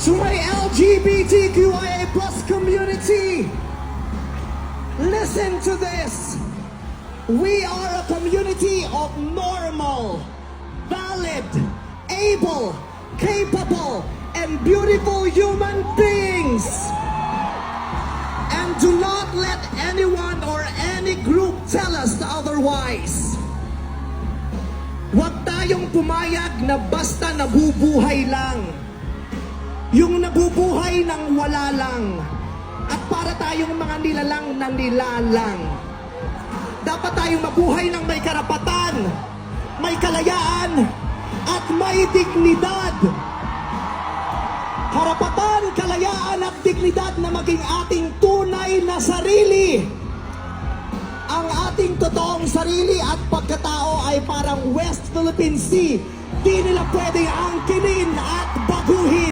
To my LGBTQIA plus community, listen to this. We are a community of normal, valid, able, capable, and beautiful human beings. And do not let anyone or any group tell us otherwise. Huwag tayong pumayag na basta nabubuhay lang. Yung nabubuhay ng wala lang. At para tayong mga nilalang na nilalang. Dapat tayong mabuhay ng may karapatan, may kalayaan, at may dignidad. Karapatan, kalayaan, at dignidad na maging ating tunay na sarili. Ang ating totoong sarili at pagkatao ay parang West Philippine Sea. Di nila pwedeng angkinin at baguhin.